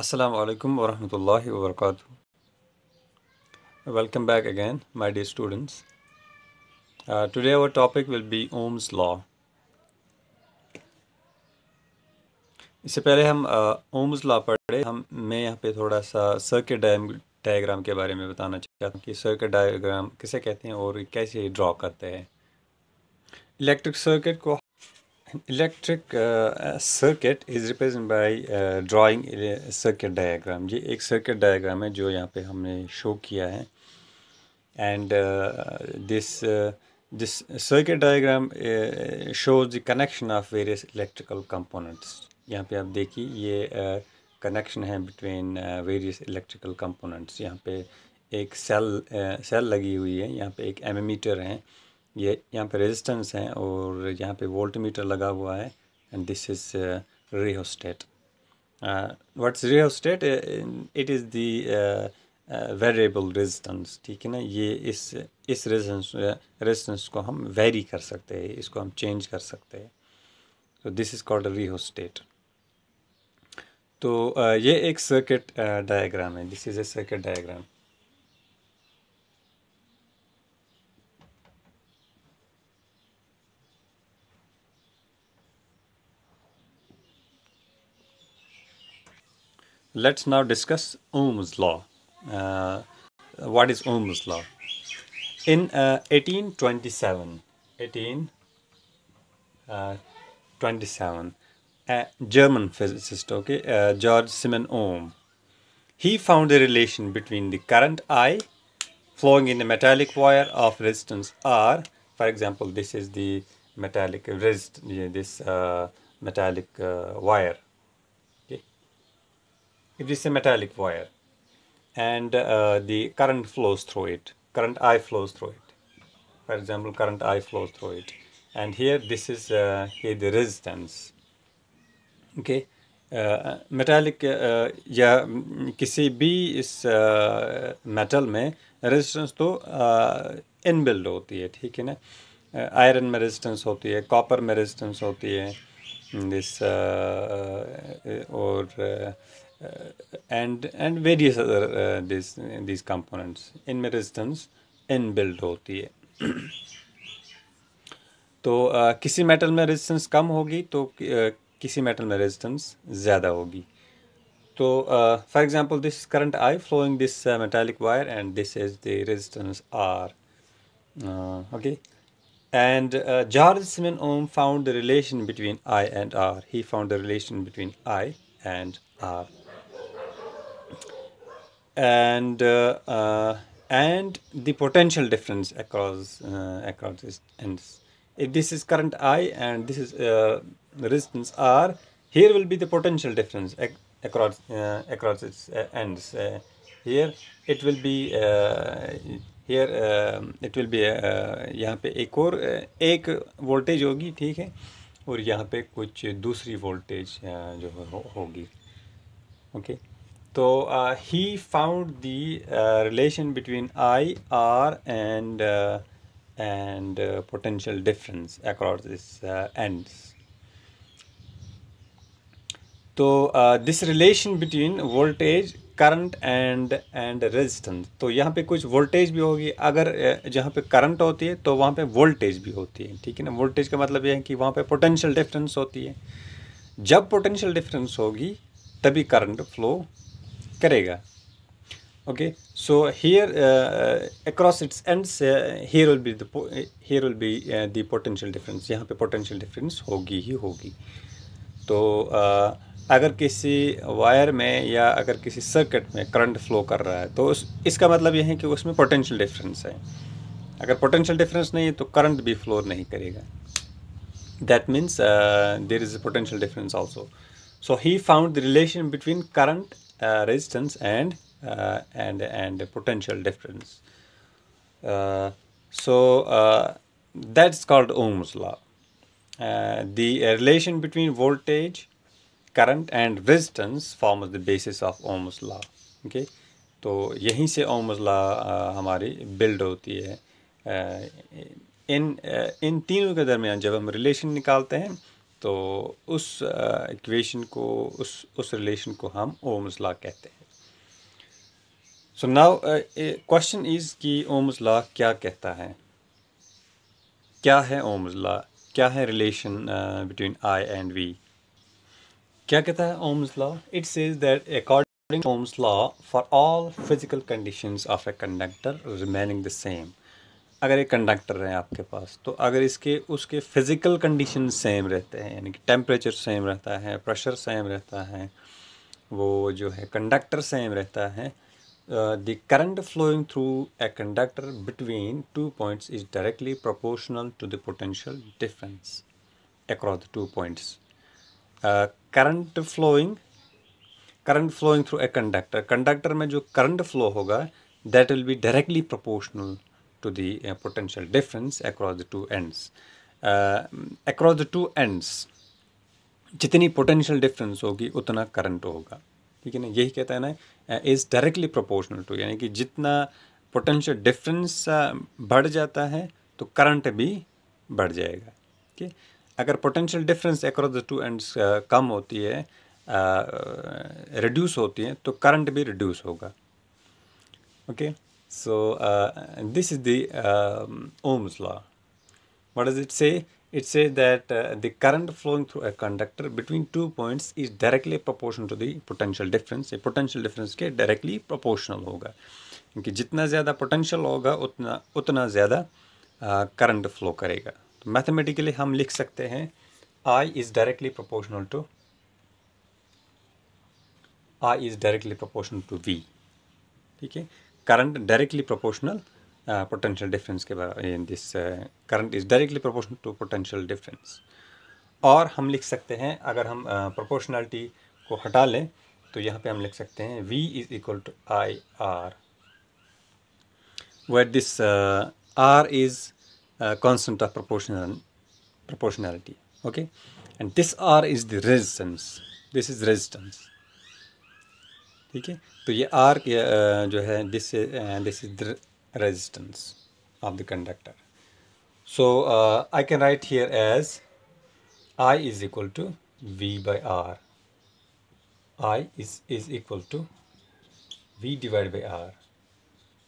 Assalamu alaikum wa rahmatullahi wa barakatuh. Welcome back again, my dear students. Today our topic will be Ohm's law. इससे पहले हम Ohm's law पढ़े मैं यहाँ पे थोड़ा सा सर्किट डायग्राम के बारे में बताना चाहता हूँ कि सर्किट डायग्राम किसे कहते हैं और कैसे ड्रॉ करते हैं। Electric circuit is represent by drawing circuit diagram. ये एक सर्किट डायग्राम है जो यहाँ पे हमने शो किया है। And this circuit diagram shows the connection of various electrical components. यहाँ पे आप देखिए ये कनेक्शन है बिटवीन वेरियस इलेक्ट्रिकल कंपोनेंट्स। यहाँ पे एक सेल लगी हुई है, यहाँ पे एक एमीमीटर है, ये यहाँ पे रेजिस्टेंस है और यहाँ पे वोल्टमीटर लगा हुआ है। And this is rheostat. What's rheostat? It is the variable resistance. ठीक है ना, ये इस रेजिस्टेंस को हम वेरी कर सकते हैं, इसको हम चेंज कर सकते हैं। तो दिस इज़ कॉल्ड रियोस्टेट। तो ये एक सर्किट डायग्राम है। This is a circuit diagram. Let's now discuss Ohm's law. What is Ohm's law? In 1827, a German physicist, George Simeon Ohm, he found a relation between the current I flowing in a metallic wire of resistance R. For example, this is the metallic wire. If this is a metallic wire and the current flows through it, current I flows through it. For example, current I flows through it, and here this is here the resistance. Okay, metallic या किसी भी इस metal में resistance तो inbuilt होती है। ठीक है ना, आयरन में रेजिस्टेंस होती है, कॉपर में रेजिस्टेंस होती है, दिस और and various other these components इनमें रेजिस्टेंस इनबिल्ड होती है। तो किसी मेटल में रेजिस्टेंस कम होगी तो किसी मेटल में रेजिस्टेंस ज़्यादा होगी। तो for example this current I flowing this metallic wire and this is the resistance R. Okay, and George Simeon Ohm found the relation between I and R. He found the relation between I and R. And the potential difference across its ends. If this is current I and this is resistance R, here will be the potential difference across its ends. Here it will be यहाँ पे एक voltage होगी, ठीक है, और यहाँ पे कुछ दूसरी वोल्टेज जो होगी। ओके, तो he found the relation between I, R and potential difference across its ends. तो this relation between voltage, current and resistance, तो यहाँ पे कुछ वोल्टेज भी होगी। अगर जहाँ पे करंट होती है तो वहाँ पे वोल्टेज भी होती है। ठीक है ना, वोल्टेज का मतलब यह है कि वहाँ पे पोटेंशियल डिफरेंस होती है। जब पोटेंशियल डिफरेंस होगी तभी करंट फ्लो करेगा। Okay, so here across its ends here will be the potential difference. यहाँ पे पोटेंशियल डिफरेंस होगी ही होगी। तो अगर किसी वायर में या अगर किसी सर्किट में करंट फ्लो कर रहा है तो इसका मतलब यह है कि उसमें पोटेंशियल डिफरेंस है। अगर पोटेंशियल डिफरेंस नहीं है तो करंट भी फ्लो नहीं करेगा। That means there is a potential difference also. So he found the relation between current, resistance and potential difference. So that's called Ohm's law. The relation between voltage, current and resistance forms the basis of Ohm's law. Okay, तो यहीं से Ohm's law हमारी build होती है। इन तीनों के दरमियान जब हम रिलेशन निकालते हैं तो उस इक्वेशन को, उस रिलेशन को हम ओम्स लॉ कहते हैं। सो नाउ क्वेश्चन इज़ कि ओम्स लॉ क्या कहता है, क्या है ओम्स लॉ, क्या है relation between I and V. क्या कहता है Ohm's law? It says that according to Ohm's law for all physical conditions of a conductor remaining the same. अगर एक कंडक्टर है आपके पास, तो अगर इसके उसके फिजिकल कंडीशन सेम रहते हैं, यानी कि टेम्परेचर सेम रहता है, प्रेशर सेम रहता है, वो जो है कंडक्टर सेम रहता है, the current flowing through a conductor between two points is directly proportional to the potential difference across the two points. Current flowing through a conductor, conductor में जो करंट फ्लो होगा that will be directly proportional to the potential difference across the two ends. Across the two ends जितनी potential difference होगी उतना current होगा, ठीक है ना। यही कहता है ना, इज़ डायरेक्टली प्रोपोर्शनल टू, यानी कि जितना पोटेंशियल डिफरेंस बढ़ जाता है तो करंट भी बढ़ जाएगा, ठीक है। अगर potential difference across the two ends कम होती है, रिड्यूस होती है, तो करंट भी रिड्यूस होगा। Okay, so this is the Ohm's law. What does it say? It says that the current flowing through a conductor between 2 points is directly proportional to the potential difference. ये potential difference के directly proportional होगा, क्योंकि जितना ज़्यादा potential होगा उतना ज़्यादा current flow करेगा। तो mathematically हम लिख सकते हैं I is directly proportional to V, ठीक है। current directly proportional potential difference के बारे में, this current is directly proportional to potential difference. और हम लिख सकते हैं, अगर हम प्रोपोर्शनलिटी को हटा लें तो यहाँ पे हम लिख सकते हैं V is equal to I R, where this R is constant of proportionality, okay, and this R is the resistance, this is resistance, ठीक है। तो ये R जो है this is the resistance of the conductor. So I can write here as I is equal to V by R. I is equal to V divided by R.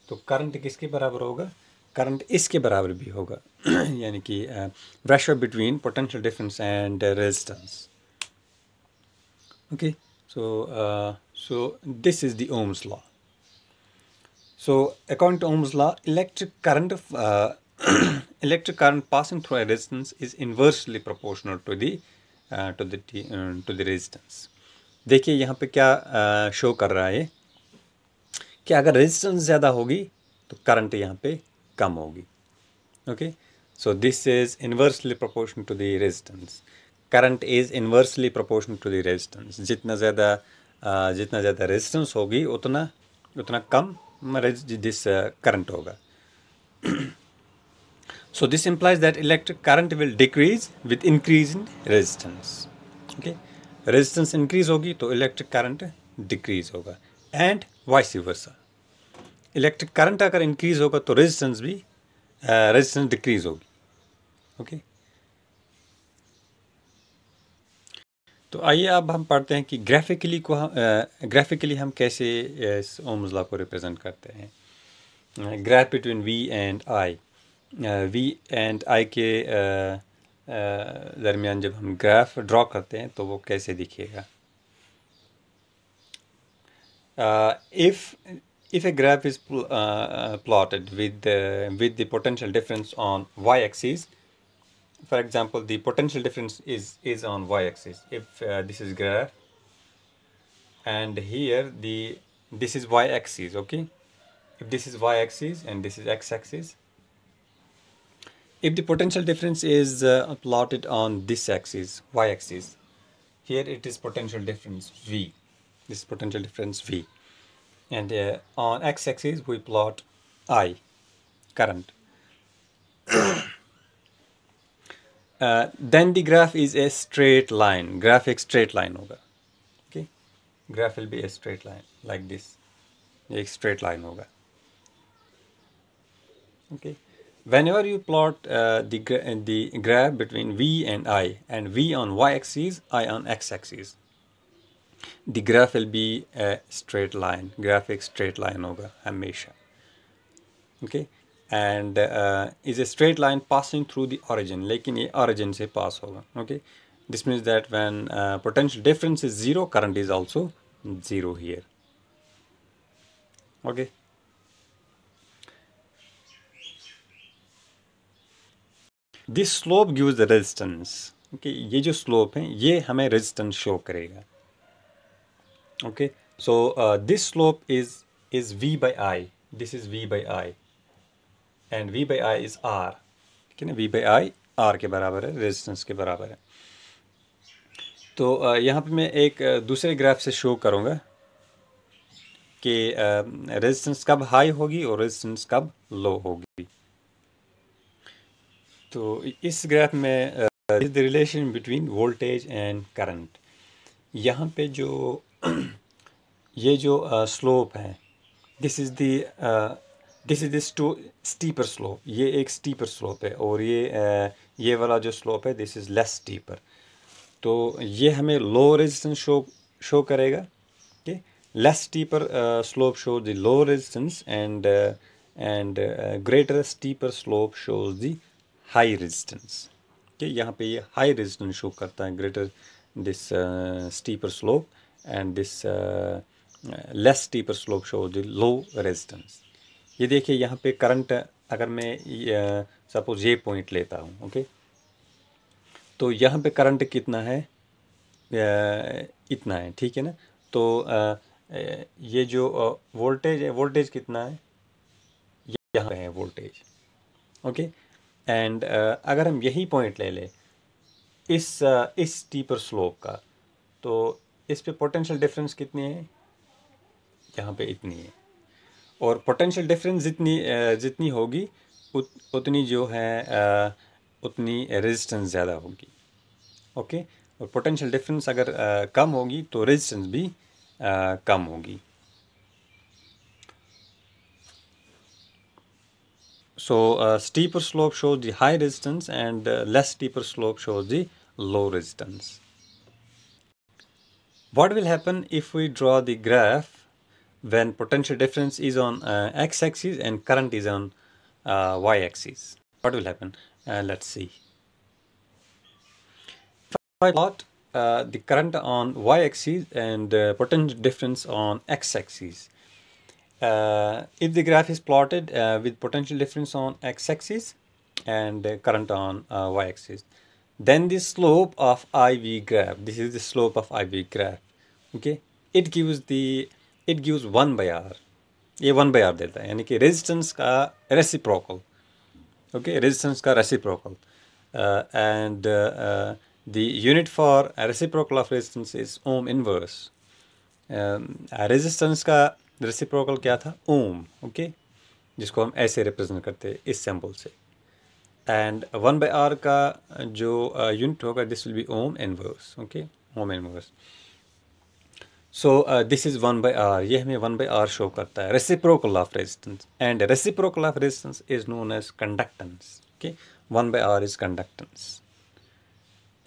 तो current किसके बराबर होगा? करंट इसके बराबर भी होगा यानी कि ratio between potential difference and resistance. Okay, so this is the Ohm's law. So, according to Ohm's law, electric current passing through a resistance is inversely proportional to the resistance. देखिए यहाँ पे क्या शो कर रहा है कि अगर resistance ज़्यादा होगी तो करंट यहाँ पे कम होगी। Okay, so this is inversely proportional to the resistance. Current is inversely proportional to the resistance. जितना ज़्यादा रेजिस्टेंस होगी उतना कम this current होगा। So this implies that electric current will decrease with increase in resistance. Okay, resistance increase होगी तो electric current decrease होगा, and vice versa. Electric current अगर increase होगा तो resistance decrease होगी। Okay, तो आइए अब हम पढ़ते हैं कि ग्राफिकली हम कैसे इस ओम्स लॉ को रिप्रेजेंट करते हैं। Graph between V and I, V and I के दरमियान जब हम ग्राफ ड्रॉ करते हैं तो वो कैसे दिखेगा। if a graph is plotted with the potential difference on y-axis, for example, the potential difference is on y-axis. If this is graph, and here this is y-axis, okay. If this is y-axis and this is x-axis, if the potential difference is plotted on this axis, y-axis, here it is potential difference V. This is potential difference V, and on x-axis we plot I, current. Then the graph is a straight line. Graph एक straight line होगा, okay. Graph will be a straight line like this. एक straight line होगा, okay. whenever you plot the graph between V and I, and V on y-axis, I on x-axis, the graph will be a straight line. graph एक straight line होगा हमेशा. Okay, and is a straight line passing through the origin. लेकिन ये origin से pass होगा. Okay, this means that when potential difference is zero, current is also zero here. Okay. This slope gives the resistance. Okay, ये जो slope है ये हमें resistance show करेगा. Okay, so this slope is V by I. This is V by I, and V by I is R. ठीक है ना, V by I R के बराबर है, रेजिस्टेंस के बराबर है. तो यहाँ पे मैं एक दूसरे ग्राफ से शो करूँगा कि रेजिस्टेंस कब हाई होगी और रेजिस्टेंस कब लो होगी. तो इस ग्राफ में is the relation between voltage and current. यहाँ पे जो ये जो स्लोप है, this is the steeper slope. ये एक स्टीपर स्लोप है, और ये वाला जो स्लोप है दिस इज़ लेस स्टीपर. तो ये हमें लो रेजिस्टेंस शो करेगा. Okay, less steeper slope show the low resistance, and greater steeper slope shows the high resistance. Okay, यहाँ पे ये हाई रेजिस्टेंस शो करता है, greater this steeper slope, and this less steeper slope show the low resistance. ये देखिए यहाँ पे current, अगर मैं सपोज ये पॉइंट लेता हूँ. ओके, तो यहाँ पे करंट कितना है, इतना है. ठीक है ना. तो ये जो वोल्टेज है, वोल्टेज कितना है, यहाँ पे है वोल्टेज. ओके, एंड अगर हम यही पॉइंट ले लें इस स्टीपर स्लोप का, तो इस पे पोटेंशियल डिफरेंस कितनी है, यहाँ पे इतनी है. और पोटेंशियल डिफरेंस जितनी होगी उतनी जो है उतनी रेजिस्टेंस ज़्यादा होगी. ओके, और पोटेंशियल डिफरेंस अगर कम होगी तो रेजिस्टेंस भी कम होगी. So steeper slope shows the high resistance, and less steeper slope shows the low resistance. What will happen if we draw the graph when potential difference is on x-axis and current is on y-axis? What will happen? Let's see. If I plot the current on y-axis and potential difference on x-axis, if the graph is plotted with potential difference on x-axis and current on y-axis, then the slope of IV graph, this is the slope of IV graph. Okay, it gives 1 by R. ये 1 by R देता है, यानी कि resistance का reciprocal. Okay, resistance का reciprocal, and the unit for reciprocal of resistance is ohm inverse. Resistance का reciprocal क्या था, ओम. ओके, जिसको हम ऐसे रिप्रेजेंट करते हैं इस सिंबल से. एंड 1 by R का जो यूनिट होगा this will be ohm inverse. Okay, ohm inverse. So this is 1 by R. ये हमें 1 by R शो करता है, reciprocal of resistance. And reciprocal of resistance is known as conductance. Okay, 1 by R is conductance.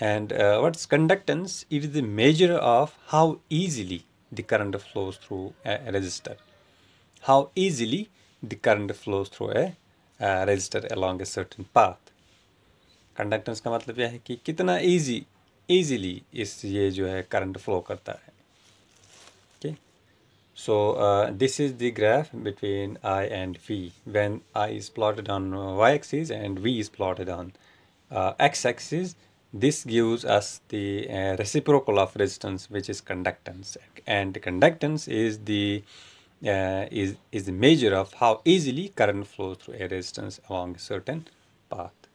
And what's conductance? It is the measure of how easily the current flows through a resistor. How easily the current flows through a resistor along a certain path. Conductance का मतलब यह है कि कितना easily ये जो है current flow करता है. Okay, so this is the graph between I and V when I is plotted on y-axis and V is plotted on x-axis. This gives us the reciprocal of resistance, which is conductance, and conductance is the measure of how easily current flows through a resistance along a certain path.